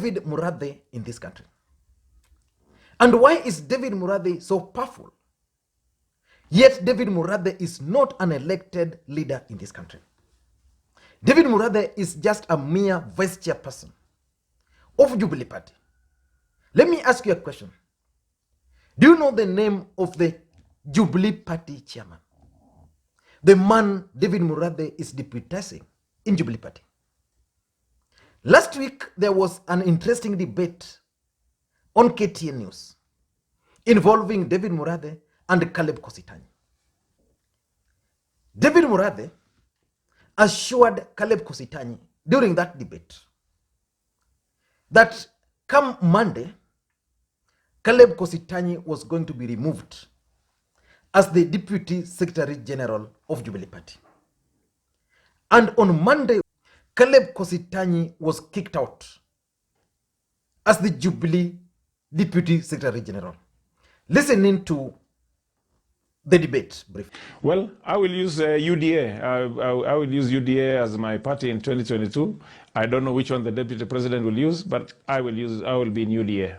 David Murathe in this country? And why is David Murathe so powerful? Yet David Murathe is not an elected leader in this country. David Murathe is just a mere vice chairperson of Jubilee Party. Let me ask you a question. Do you know the name of the Jubilee Party chairman? The man David Murathe is deputizing in Jubilee Party. Last week, there was an interesting debate on KTN News involving David Murathe and Caleb Kositany. David Murathe assured Caleb Kositany during that debate that come Monday, Caleb Kositany was going to be removed as the Deputy Secretary General of Jubilee Party. And on Monday, Caleb Kositany was kicked out as the Jubilee Deputy Secretary General. Listening to the debate briefly. Well, I will use UDA. I will use UDA as my party in 2022. I don't know which one the Deputy President will use, but I will be in UDA.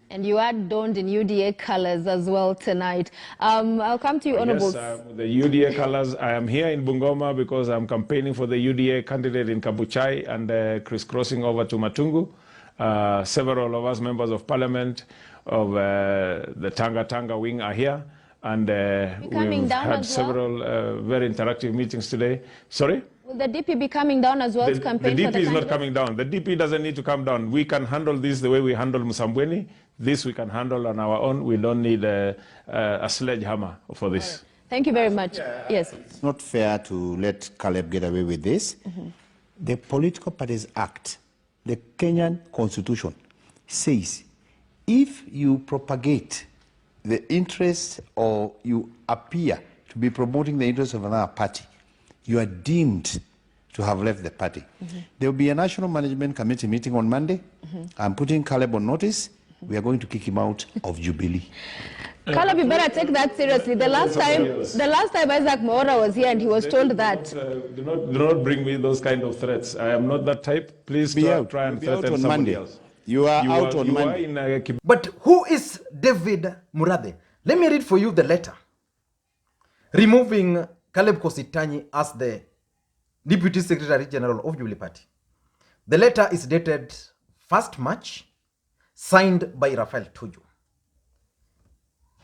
And you are donned in UDA colors as well tonight. I'll come to you, Honorable. Yes, the UDA colors. I am here in Bungoma because I'm campaigning for the UDA candidate in Kabuchai and crisscrossing over to Matungu. Several of us members of Parliament of the Tanga wing are here. And we've had several very interactive meetings today. Sorry? Will the DP be coming down as well to campaign the for the DP is candidate? not coming down. The DP doesn't need to come down. We can handle this the way we handle Musambweni. This we can handle on our own. We don't need a sledgehammer for this. Right. Thank you very much. Yes. It's not fair to let Caleb get away with this. The Political Parties Act, the Kenyan Constitution, says if you propagate the interest or you appear to be promoting the interest of another party, you are deemed to have left the party. There will be a National Management Committee meeting on Monday. I'm putting Caleb on notice. We are going to kick him out of Jubilee. Caleb, you better take that seriously. The last time Isaac Maora was here and he was told that. Do not bring me those kind of threats. I am not that type. Please try and threaten somebody else. You are out on Monday. But who is David Murathe? Let me read for you the letter removing Caleb Kositany as the Deputy Secretary General of Jubilee Party. The letter is dated 1st March, signed by Raphael Tuju.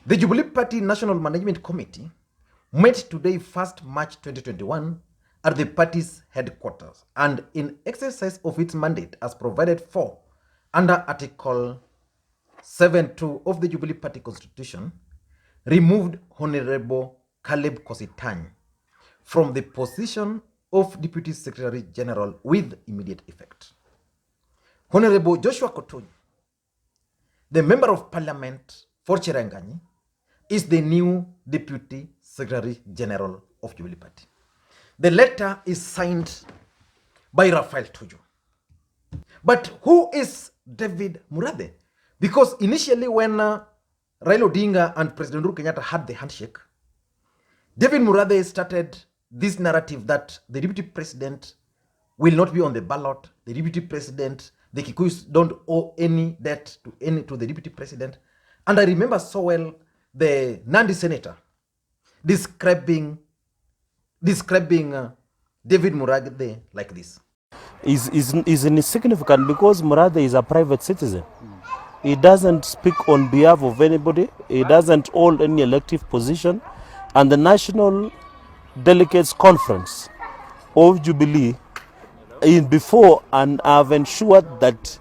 The Jubilee Party National Management Committee met today, 1st March 2021, at the party's headquarters and in exercise of its mandate as provided for under Article 7.2 of the Jubilee Party Constitution, removed Honorable Caleb Kositany from the position of Deputy Secretary General with immediate effect. Honorable Joshua Kotonyi, the Member of Parliament for Cherangani, is the new Deputy Secretary General of Jubilee Party. The letter is signed by Raphael Tuju. But who is David Murathe? Because initially when Raila Odinga and President Uhuru Kenyatta had the handshake, David Murathe started this narrative that the Deputy President will not be on the ballot. The Deputy President, the Kikuyus don't owe any debt to the Deputy President. And I remember so well the Nandi Senator describing David Murathe like this. Is insignificant because Murathe is a private citizen. He doesn't speak on behalf of anybody. He doesn't hold any elective position. And the National Delegates Conference of Jubilee before and have ensured that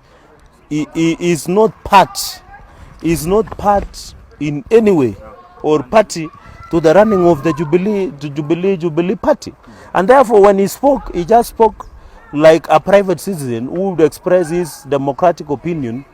he is not part in any way or party to the running of the Jubilee Party. And therefore when he spoke, he just spoke like a private citizen who would express his democratic opinion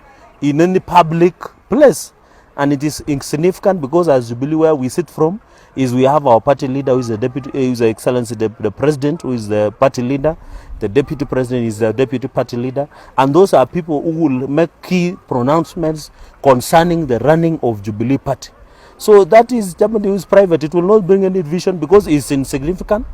in any public place. And it is insignificant because as Jubilee, where we sit from, is we have our party leader who is the deputy, who is the excellency, the president, who is the party leader. The deputy president is the deputy party leader. And those are people who will make key pronouncements concerning the running of Jubilee Party. So that is somebody who is private. It will not bring any division because it's insignificant.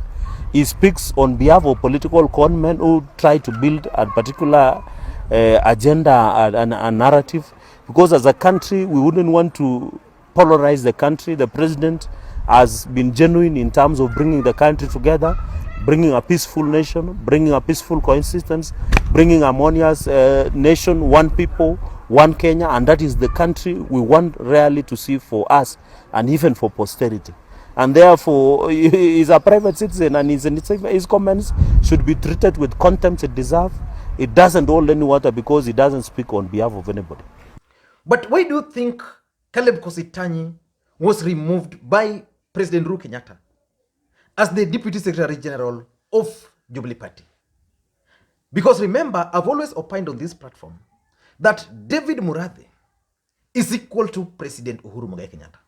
He speaks on behalf of political conmen who try to build a particular agenda and a narrative, because as a country we wouldn't want to polarize the country. The president has been genuine in terms of bringing the country together, bringing a peaceful nation, bringing a peaceful coexistence, bringing harmonious nation, one people, one Kenya, and that is the country we want really to see for us and even for posterity. And therefore, he is a private citizen, and his comments should be treated with contempt it deserves. It doesn't hold any water because he doesn't speak on behalf of anybody. But why do you think Caleb Kositany was removed by President Uhuru Kenyatta as the Deputy Secretary General of Jubilee Party? Because remember, I've always opined on this platform that David Murathe is equal to President Uhuru Kenyatta.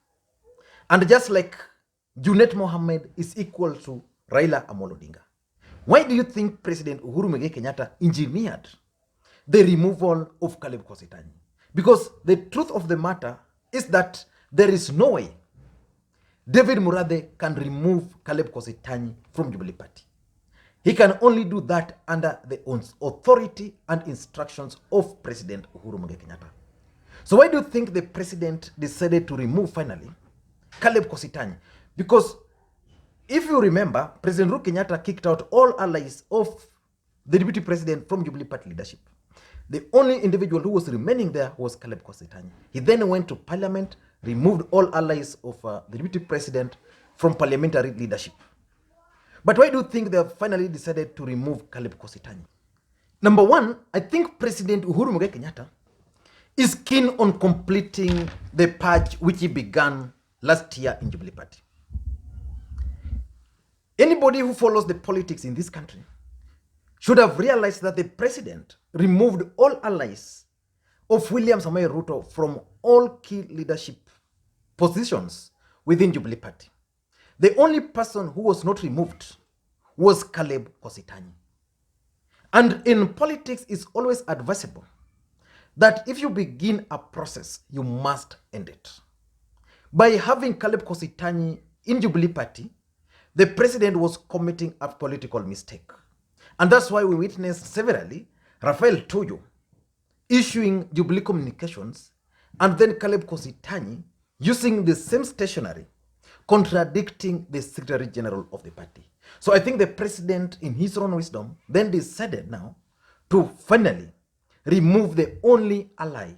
And just like Junet Mohammed is equal to Raila Odinga. Why do you think President Uhuru Kenyatta engineered the removal of Caleb Kositany? Because the truth of the matter is that there is no way David Murathe can remove Caleb Kositany from Jubilee Party. He can only do that under the authority and instructions of President Uhuru Kenyatta. So why do you think the president decided to remove finally Caleb Kositany? Because if you remember, President Uhuru Kenyatta kicked out all allies of the deputy president from Jubilee Party leadership. The only individual who was remaining there was Caleb Kositany. He then went to parliament, removed all allies of the deputy president from parliamentary leadership. But why do you think they have finally decided to remove Caleb Kositany? Number one, I think President Uhuru Kenyatta is keen on completing the purge which he began last year in Jubilee Party. Anybody who follows the politics in this country should have realized that the president removed all allies of William Samoei Ruto from all key leadership positions within Jubilee Party. The only person who was not removed was Caleb Kositany. And in politics, it's always advisable that if you begin a process, you must end it. By having Caleb Kositany in Jubilee Party, the president was committing a political mistake. And that's why we witnessed severally Rafael Tuju issuing Jubilee communications and then Caleb Kositany using the same stationery contradicting the Secretary General of the party. So I think the president, in his own wisdom, then decided now to finally remove the only ally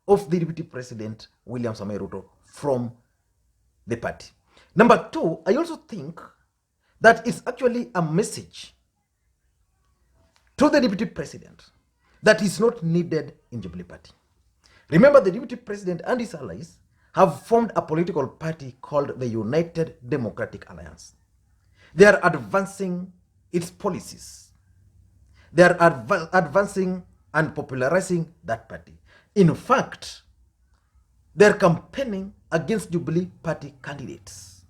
of the deputy president, William Samoei Ruto, from the party. Number two, I also think that it's actually a message to the deputy president that is not needed in Jubilee Party. Remember, the deputy president and his allies have formed a political party called the United Democratic Alliance. They are advancing its policies. They are advancing and popularizing that party. In fact, they are campaigning against Jubilee Party candidates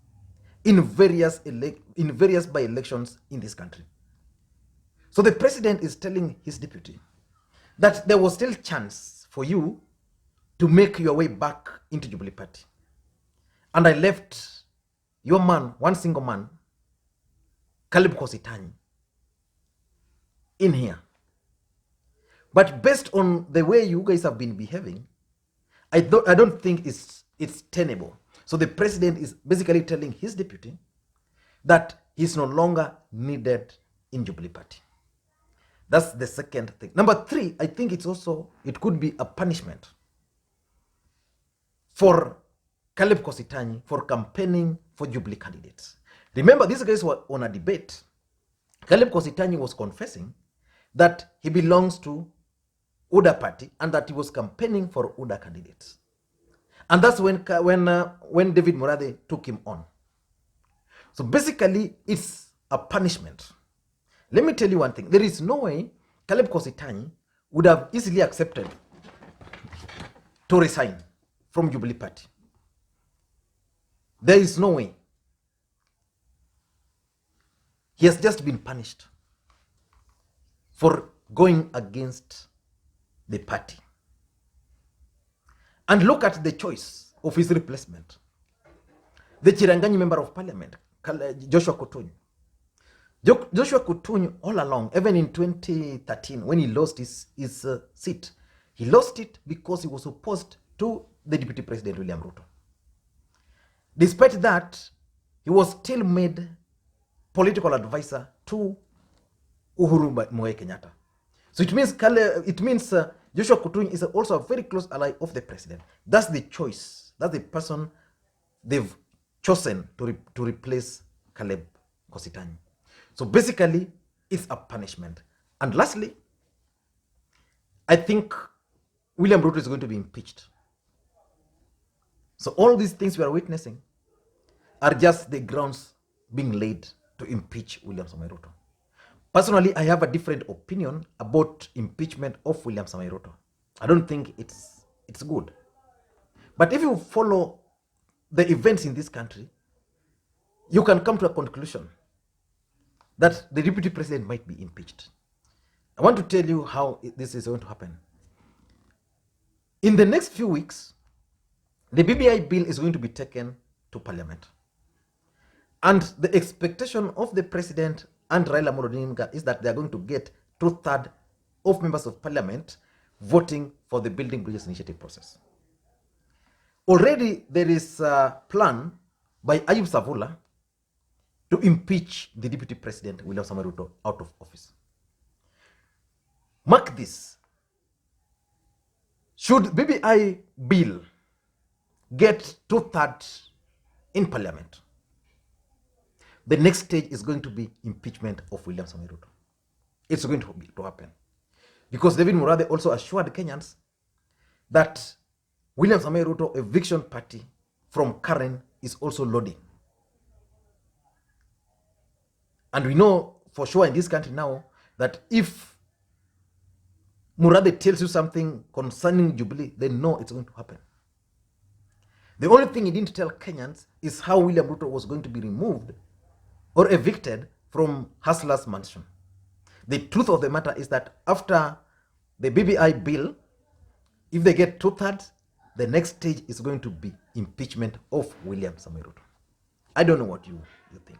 in various by-elections in this country. So the president is telling his deputy that there was still chance for you to make your way back into Jubilee Party. And I left your man, one single man, Caleb Kositany, in here. But based on the way you guys have been behaving, I don't think it's tenable. So the president is basically telling his deputy that he's no longer needed in Jubilee Party. That's the second thing. Number three, I think it could be a punishment for Caleb Kositany for campaigning for Jubilee candidates. Remember, these guys were on a debate. Caleb Kositany was confessing that he belongs to UDA party and that he was campaigning for UDA candidates. And that's when David Murathe took him on. So basically, it's a punishment. Let me tell you one thing. There is no way Caleb Kositany would have easily accepted to resign from Jubilee Party. There is no way. He has just been punished for going against the party. And look at the choice of his replacement. The Chiranganyi member of parliament, Joshua Kotonyi. Joshua Kositany all along, even in 2013, when he lost his seat, he lost it because he was opposed to the Deputy President William Ruto. Despite that, he was still made political advisor to Uhuru Kenyatta. So it means Joshua Kositany is also a very close ally of the president. That's the choice. That's the person they've chosen to replace Caleb Kositany. So basically, it's a punishment. And lastly, I think William Ruto is going to be impeached. So all these things we are witnessing are just the grounds being laid to impeach William Samoei Ruto. Personally, I have a different opinion about impeachment of William Samoei Ruto. I don't think it's good. But if you follow the events in this country, you can come to a conclusion that the deputy president might be impeached. I want to tell you how this is going to happen. In the next few weeks, the BBI bill is going to be taken to parliament. And the expectation of the president and Raila Odinga is that they are going to get 2/3 of members of parliament voting for the Building Bridges Initiative process. Already there is a plan by Ayub Savula to impeach the deputy president William Samoei Ruto out of office. Mark this. Should BBI bill get 2/3 in parliament, the next stage is going to be impeachment of William Samoei Ruto. It's going to happen. Because David Murathe also assured Kenyans that William Samoei Ruto eviction party from Karen is also loading. And we know for sure in this country now that if Murathe tells you something concerning Jubilee, they know it's going to happen. The only thing he didn't tell Kenyans is how William Ruto was going to be removed or evicted from Hustler's mansion. The truth of the matter is that after the BBI bill, if they get 2/3, the next stage is going to be impeachment of William Samoei Ruto. I don't know what you think.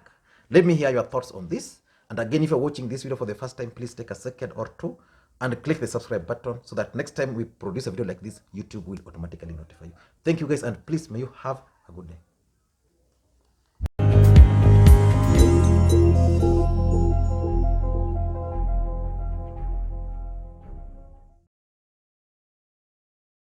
Let me hear your thoughts on this. And again, if you're watching this video for the first time, please take a second or two and click the subscribe button so that next time we produce a video like this, YouTube will automatically notify you. Thank you guys, and please may you have a good day.